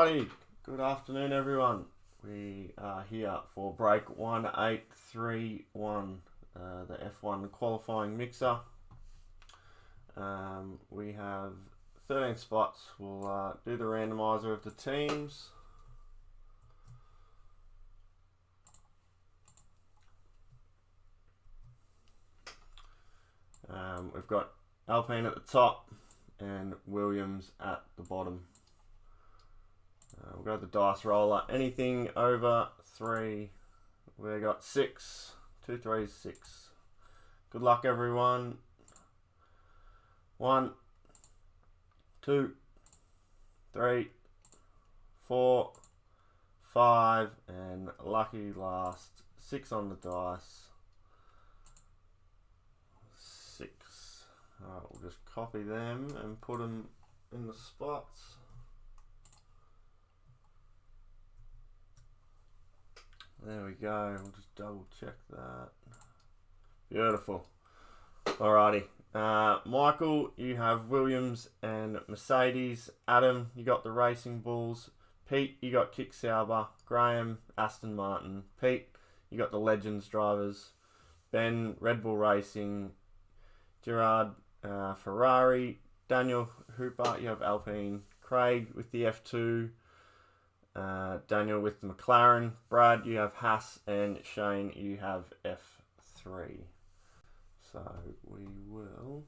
Alrighty, good afternoon everyone. We are here for break 1831, the F1 qualifying mixer. We have 13 spots. We'll do the randomizer of the teams. We've got Alpine at the top and Williams at the bottom. We'll go to the dice roller. Anything over 3, we got 6. 2 3s, 6. Good luck everyone. 1, 2, 3, 4, 5, and lucky last 6 on the dice. 6. Alright, we'll just copy them and put them in the spots. There we go. We'll just double check that. Beautiful. Alrighty. Michael, you have Williams and Mercedes. Adam, you got the Racing Bulls. Pete, you got Kick Sauber. Graham, Aston Martin. Pete, you got the Legends drivers. Ben, Red Bull Racing. Gerard, Ferrari. Daniel Hooper, you have Alpine. Craig with the F2. Daniel with the McLaren. Brad, you have Haas, and Shane, you have F3. So we will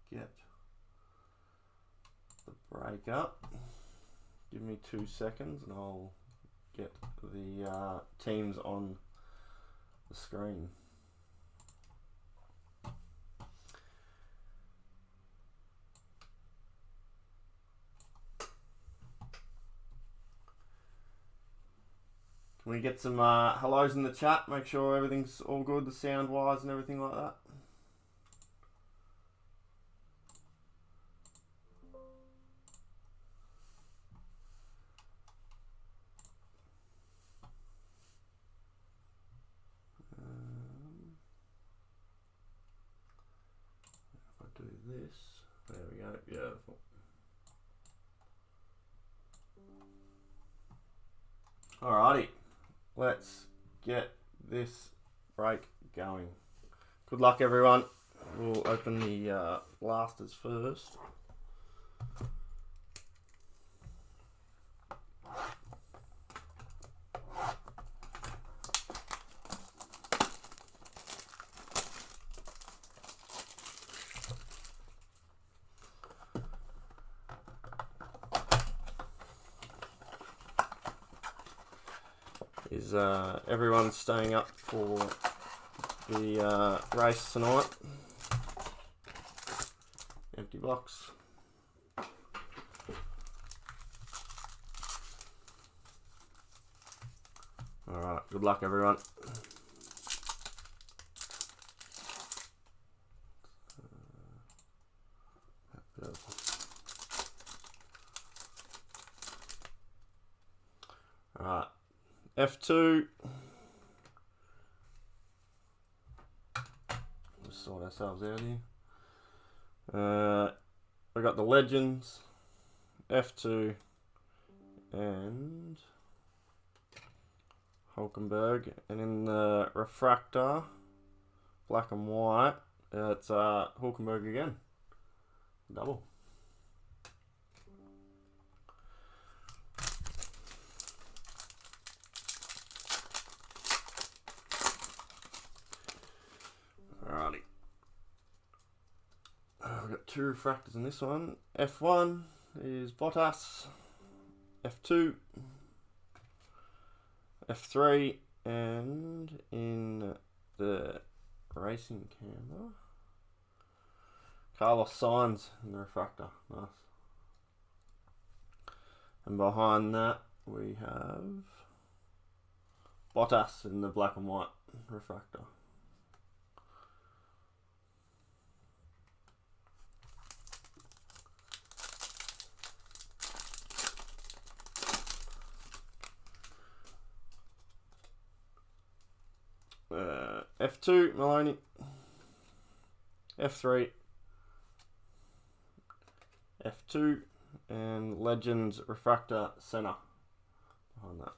get the break up. Give me 2 seconds and I'll get the teams on the screen. Can we get some hellos in the chat? Make sure everything's all good, the sound wise and everything like that. If I do this, there we go, beautiful. Alrighty. Let's get this break going. Good luck everyone. We'll open the blasters first. Is everyone staying up for the race tonight? Empty box. Alright, good luck everyone. Alright. F2. Let's sort ourselves out here. We got the Legends, F2, and Hulkenberg. And in the Refractor, black and white, it's Hulkenberg again. Double. Alrighty. We've got 2 refractors in this one. F1 is Bottas. F2. F3. And in the racing camera, Carlos Sainz in the refractor. Nice. And behind that we have Bottas in the black and white refractor. F2, Maloney. F3. F2, and Legends Refractor Center behind that.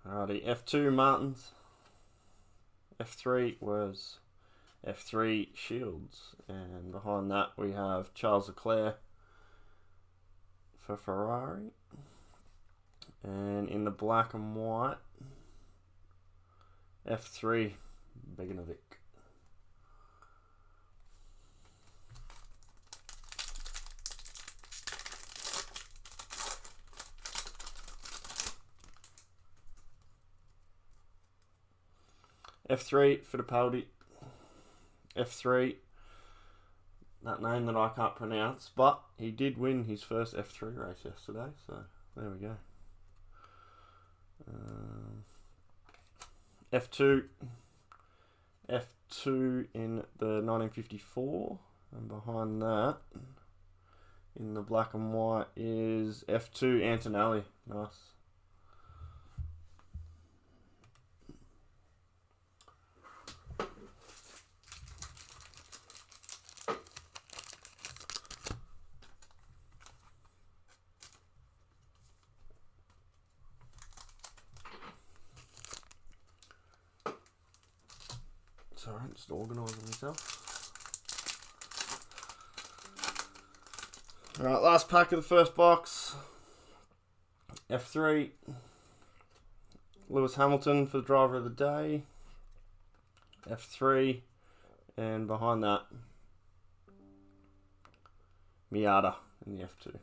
Alrighty, F2 Martins. F3 was F3 Shields, and behind that we have Charles Leclerc for Ferrari, and in the black and white F3 Beganovic. F3 Fittipaldi. F3, that name that I can't pronounce, but he did win his first F3 race yesterday, so there we go. F2 in the 1954, and behind that, in the black and white, is F2 Antonelli. Nice. Sorry, just organising myself. Alright, last pack of the first box. F3. Lewis Hamilton for the driver of the day. F3. And behind that, Miata in the F2.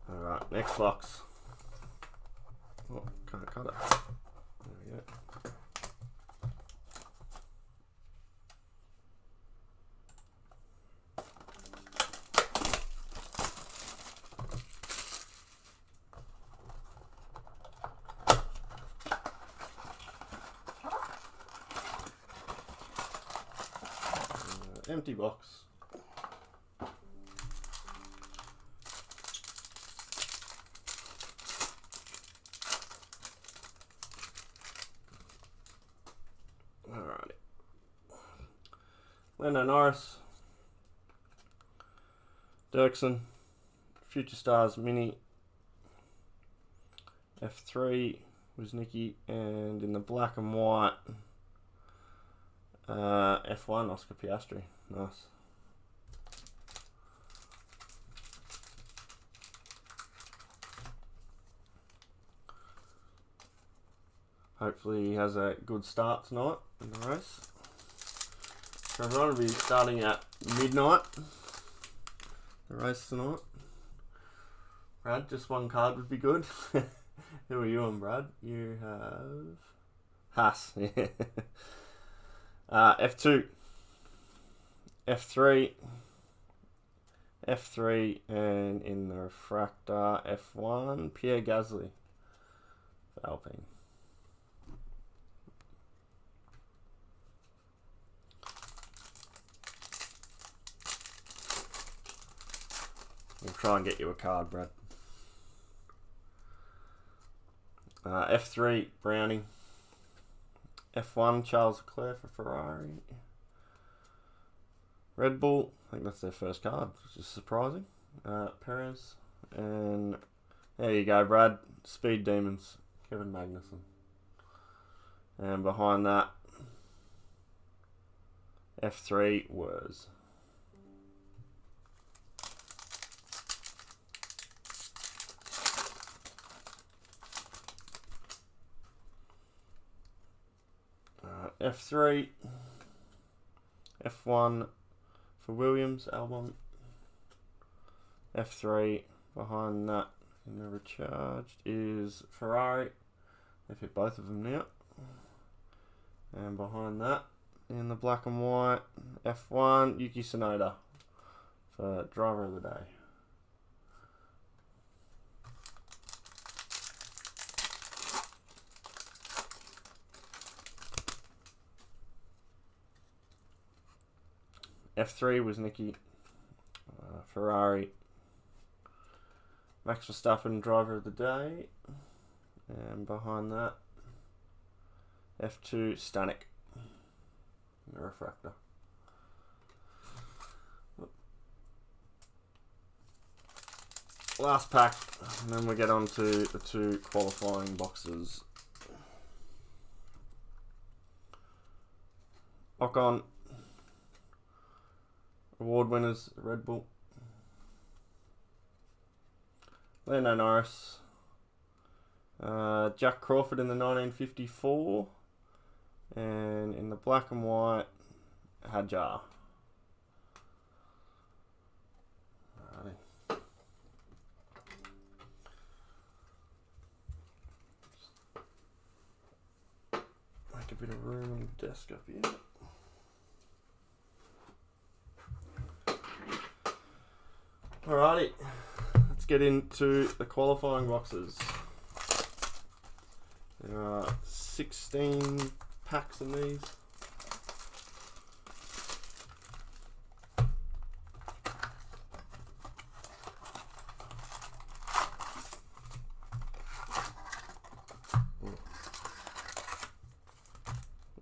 Alright, next box. Oh, can't cut it. There we go. Empty box. Alrighty. Lando Norris, Dirksen, Future Stars Mini, F3 was Nicky, and in the black and white, F1 Oscar Piastri. Nice. Hopefully he has a good start tonight in the race. So everyone will be starting at midnight, the race tonight. Brad, just one card would be good. Who are you on, Brad? You have Haas. Yeah. F2, F3, F3, and in the refractor F1, Pierre Gasly for Alpine. We'll try and get you a card, Brad. F3, Browning. F1, Charles Leclerc for Ferrari. Red Bull, I think that's their first card, which is surprising. Perez. And there you go, Brad. Speed Demons, Kevin Magnussen. And behind that, F3 was F3, F1 for Williams, Albon, F3, behind that in the recharged is Ferrari, they've hit both of them now, and behind that in the black and white, F1, Yuki Tsunoda for driver of the day. F3 was Nicky. Ferrari. Max Verstappen, driver of the day. And behind that, F2, Stanek. The refractor. Last pack, and then we get on to the 2 qualifying boxes. Ocon. Award winners, Red Bull. Lando Norris. Jack Crawford in the 1954. And in the black and white, Hadjar. Make a bit of room on the desk up here. Alrighty, let's get into the qualifying boxes. There are 16 packs in these.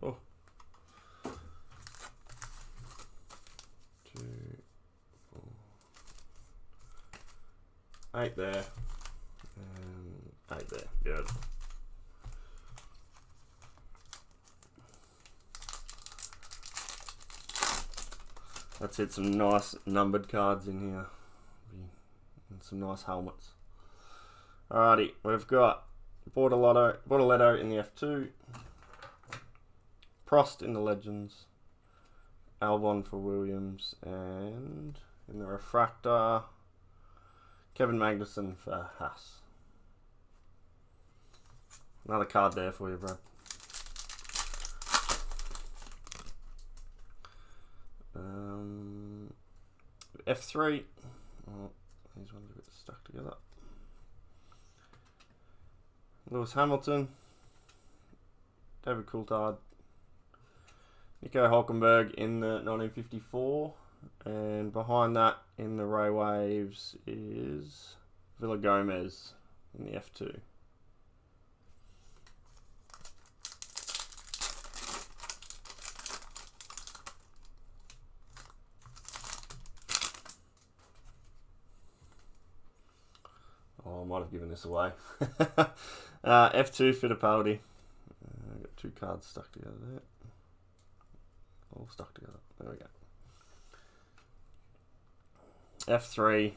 Oh. 2, 4, 8 there, and 8 there. Good. Let's hit some nice numbered cards in here. And some nice helmets. Alrighty, we've got Bortoletto in the F2. Prost in the Legends. Albon for Williams. And in the refractor, Kevin Magnussen for Haas. Another card there for you, Brad. F3. Oh, these ones are a bit stuck together. Lewis Hamilton. David Coulthard. Nico Hulkenberg in the 1954. And behind that in the Ray Waves is Villa Gomez in the F2. Oh, I might have given this away. F2 Fittipaldi. I've got 2 cards stuck together there. All stuck together. There we go. F3,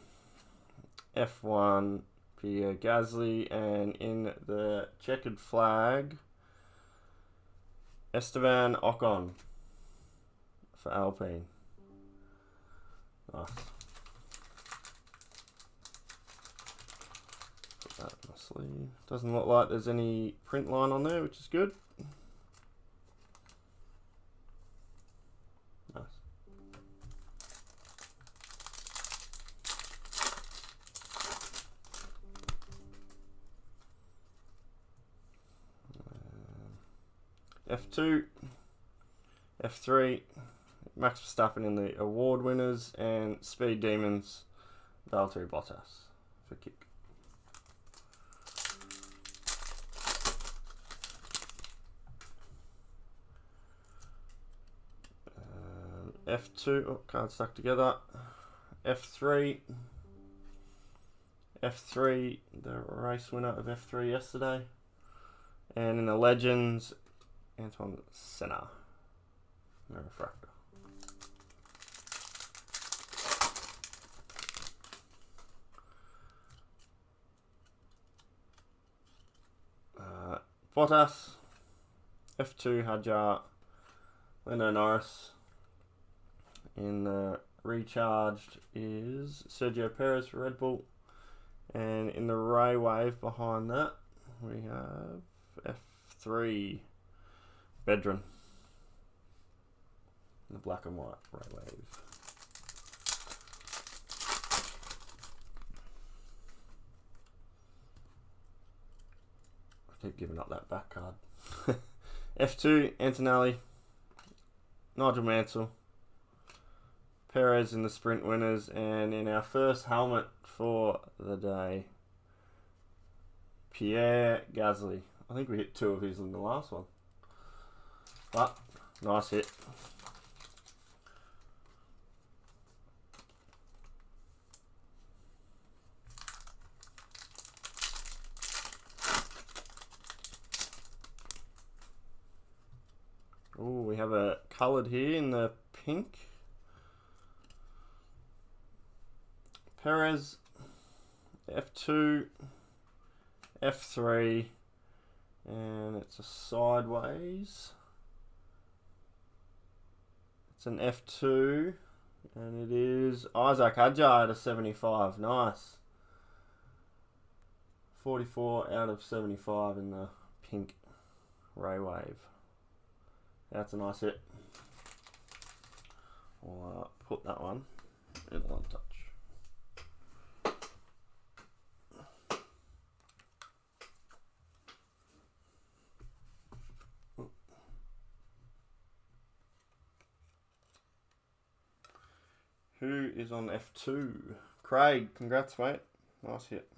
F1, Pierre Gasly, and in the checkered flag, Esteban Ocon for Alpine. Nice. Put that in my sleeve. Doesn't look like there's any print line on there, which is good. Nice. F2, F3, Max Verstappen in the award winners, and Speed Demons, Valtteri Bottas for kick. F2, oh, cards stuck together. F3, F3, the race winner of F3 yesterday, and in the Legends, Antoine Senna, no refractor. Bottas, F2 Hadjar, Lando Norris. In the recharged is Sergio Perez for Red Bull, and in the Ray Wave behind that we have F3 Bedron. The black and white Ray Wave. I keep giving up that back card. F2 Antonelli, Nigel Mansell, Perez in the sprint winners, and in our first helmet for the day, Pierre Gasly. I think we hit 2 of his in the last one. But, nice hit. Oh, we have a coloured here in the pink. Perez, F2, F3, and it's a sideways. It's an F2, and it is Isaac Hadjar at a 75. Nice. 44 out of 75 in the pink Ray Wave. That's a nice hit. I'll put that one in one touch. Who is on F2? Craig, congrats, mate. Nice hit.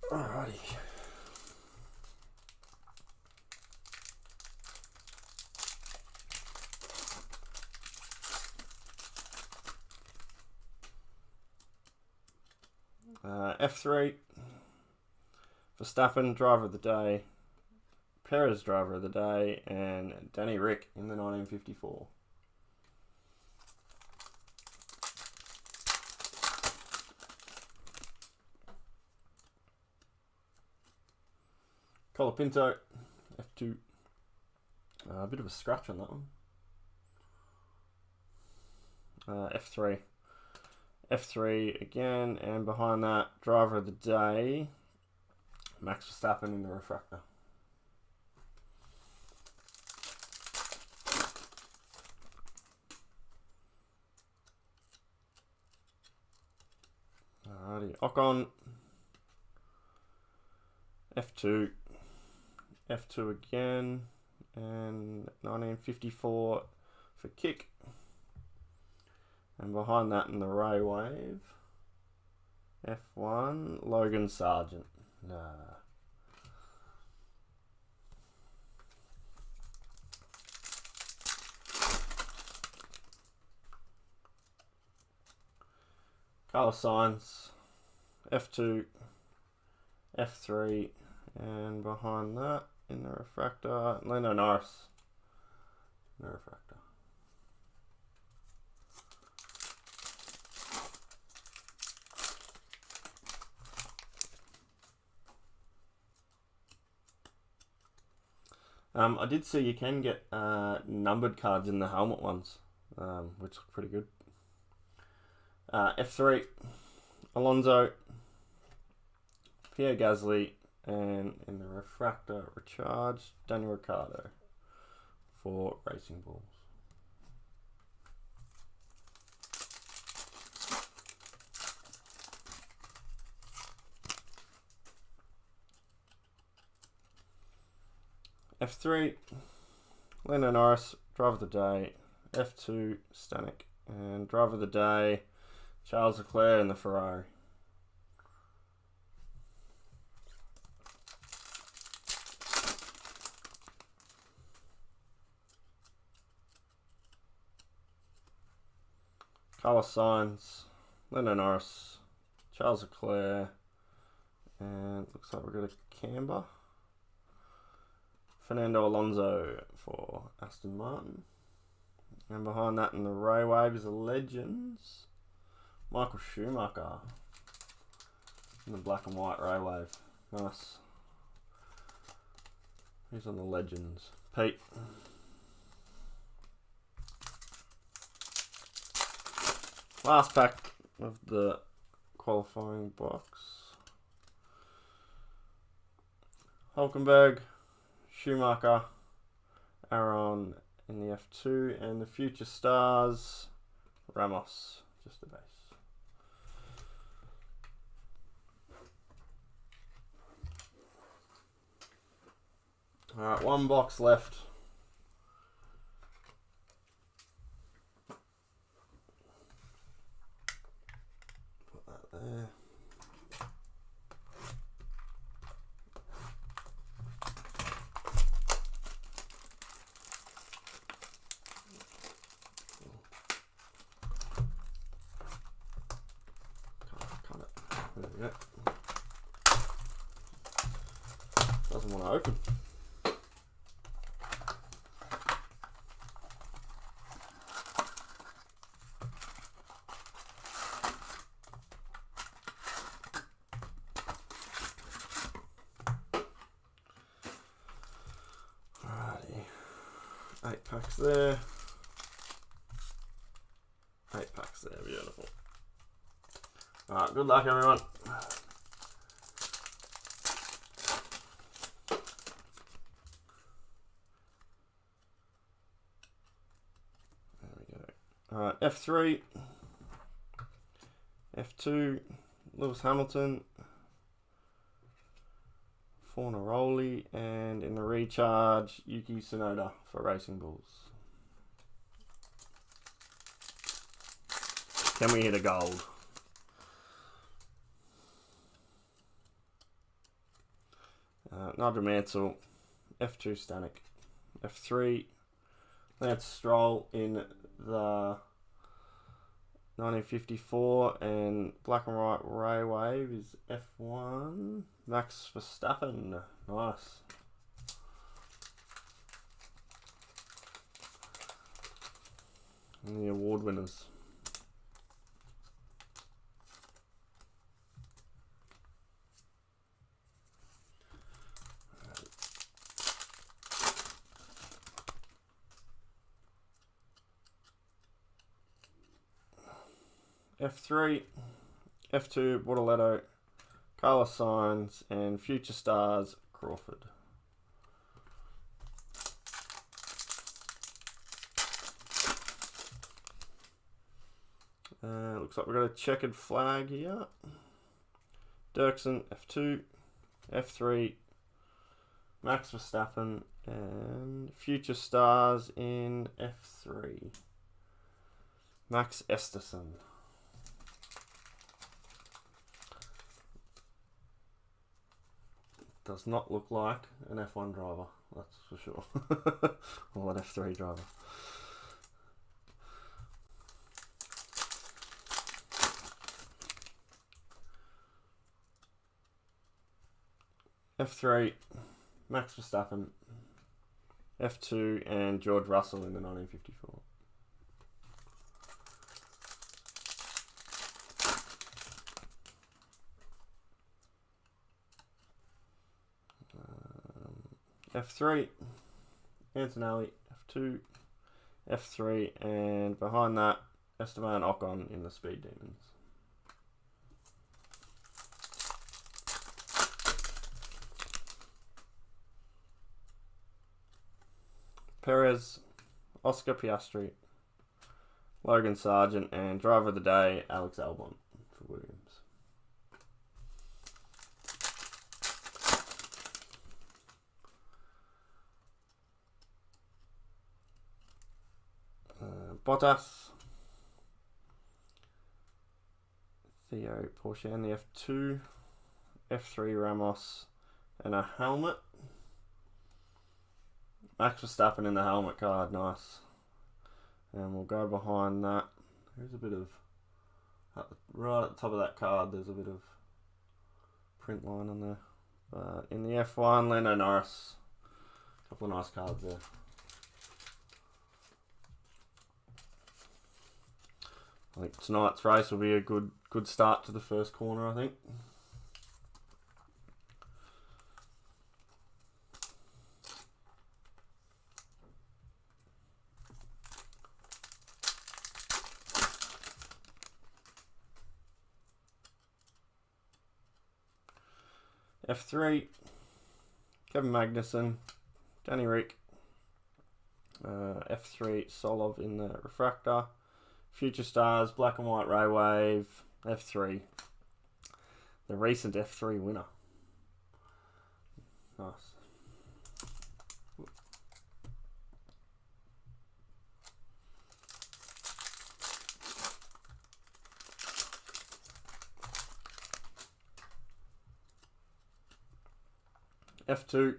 Alrighty. F3, Verstappen, driver of the day, Perez, driver of the day, and Danny Rick in the 1954. Colapinto, F2. A bit of a scratch on that one. F3. F3 again, and behind that, driver of the day, Max Verstappen in the refractor. Alrighty, Ocon, F2, F2 again, and 1954 for Kick. And behind that in the Ray Wave, F1, Logan Sargent. Carlos Sainz, F2, F3, and behind that in the refractor, Lando Norris in the refractor. I did see you can get numbered cards in the helmet ones, which look pretty good. F3, Alonso, Pierre Gasly, and in the refractor, recharge, Daniel Ricciardo for Racing Bulls. F3, Lando Norris, driver of the day. F2, Stanek, and driver of the day, Charles Leclerc in the Ferrari. Carlos Sainz, Lando Norris, Charles Leclerc, and looks like we've got a Camber. Fernando Alonso for Aston Martin. And behind that in the Ray Wave is a Legends, Michael Schumacher in the black and white Ray Wave. Nice. He's on the Legends. Pete. Last pack of the qualifying box. Hulkenberg, Schumacher, Aaron in the F2, and the Future Stars, Ramos, just a base. Alright, one box left. Put that there. Cut it. There we go. Doesn't want to open. Alrighty. 8 packs there. 8 packs there, beautiful. Alright, good luck everyone. Alright, F3, F2, Lewis Hamilton, Fornaroli, and in the recharge, Yuki Tsunoda for Racing Bulls. Can we hit a gold? Nigel Mansell, F2 Stanek, F3, Lance Stroll in the 1954, and Black and White Ray Wave is F1, Max Verstappen, nice. And the award winners. F3, F2, Bortoletto, Carlos Sainz, and Future Stars, Crawford. Looks like we've got a checkered flag here. Dirksen, F2, F3, Max Verstappen, and Future Stars in F3. Max Esterson. Does not look like an F1 driver, that's for sure. Or an F3 driver. F3, Max Verstappen, F2, and George Russell in the 1954. F3, Antonelli, F2, F3, and behind that, Esteban Ocon in the Speed Demons. Perez, Oscar Piastri, Logan Sargent, and driver of the day, Alex Albon for Williams. Bottas, Theo Porsche in the F2, F3 Ramos, and a helmet. Max Verstappen in the helmet card, nice. And we'll go behind that. There's a bit of, right at the top of that card, there's a bit of print line on there. But in the F1, Lando Norris, a couple of nice cards there. I think tonight's race will be a good start to the first corner, I think. F3, Kevin Magnussen, Danny Rick, F3, Solov in the refractor, Future Stars, Black and White Ray Wave, F3, the recent F3 winner. Nice. F2,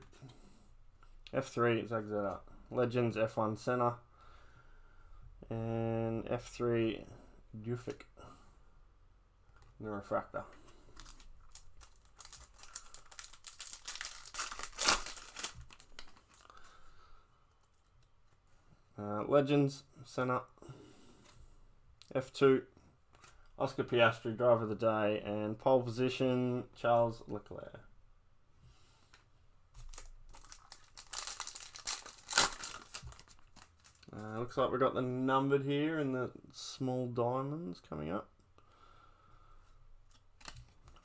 F3 Zagzeta, Legends F1 Senna, and F3 Dufik, the refractor. Legends Senna, F2 Oscar Piastri, driver of the day, and pole position Charles Leclerc. Looks like we've got the numbered here and the small diamonds coming up.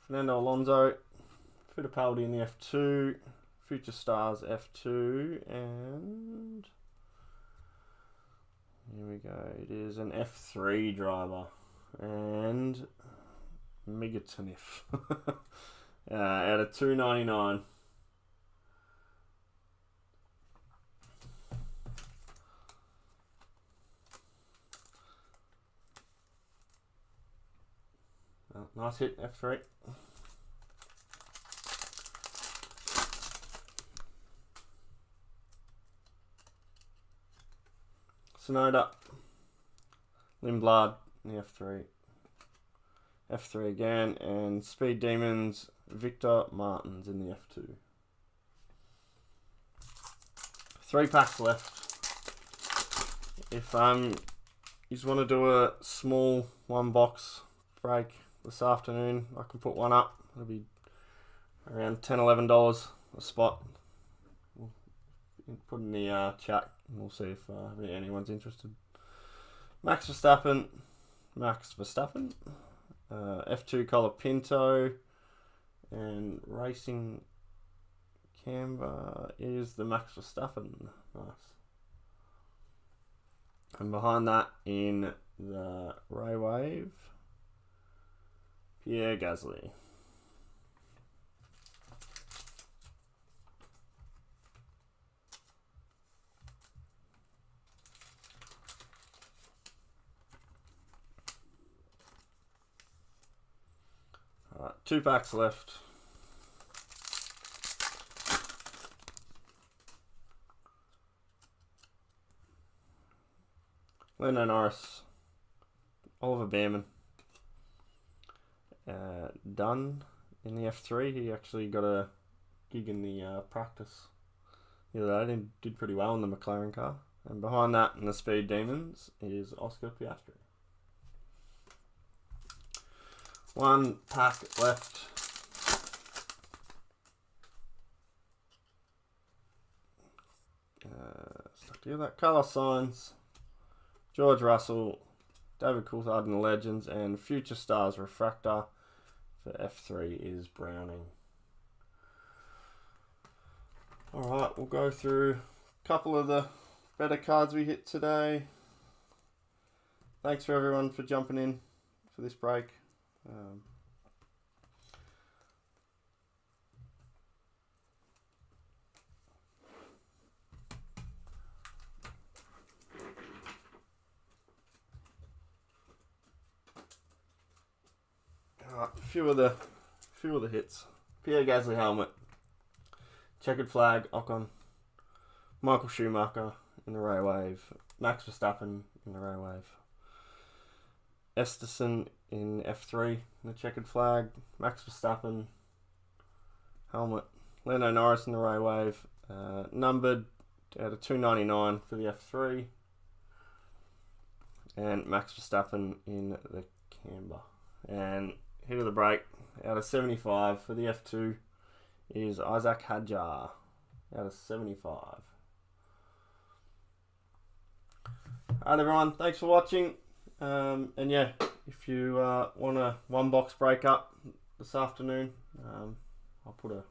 Fernando Alonso, Fittipaldi in the F2, Future Stars F2, and here we go. It is an F3 driver, and Megatonif out of 299. Nice hit, F3. Sonoda, Lindblad in the F3. F3 again, and Speed Demons, Victor Martins in the F2. 3 packs left. If you just want to do a small 1-box break this afternoon, I can put one up. It'll be around $10-11 a spot. We'll put in the chat and we'll see if anyone's interested. Max Verstappen, F2 Colapinto, and Racing Canberra is the Max Verstappen. Nice. And behind that in the Ray Wave, Pierre Gasly. Alright, 2 packs left. Lando Norris, Oliver Bearman, Dunn in the F3. He actually got a gig in the practice the other day. Did pretty well in the McLaren car. And behind that in the Speed Demons is Oscar Piastri. 1 pack left. Stuck together. Carlos Sainz, George Russell, David Coulthard in the Legends, and Future Stars Refractor for F3 is Browning. Alright, we'll go through a couple of the better cards we hit today. Thanks for everyone for jumping in for this break. A few of the hits. Pierre Gasly helmet, checkered flag, Ocon, Michael Schumacher in the Ray Wave, Max Verstappen in the Ray Wave, Esterson in F3 in the checkered flag, Max Verstappen helmet, Lando Norris in the Ray Wave, numbered out of 299 for the F3, and Max Verstappen in the Canberra. And hit of the break out of 75 for the F2 is Isaac Hadjar out of 75. Alright everyone, thanks for watching. And yeah, if you want a 1-box break up this afternoon, I'll put a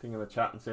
thing in the chat and see if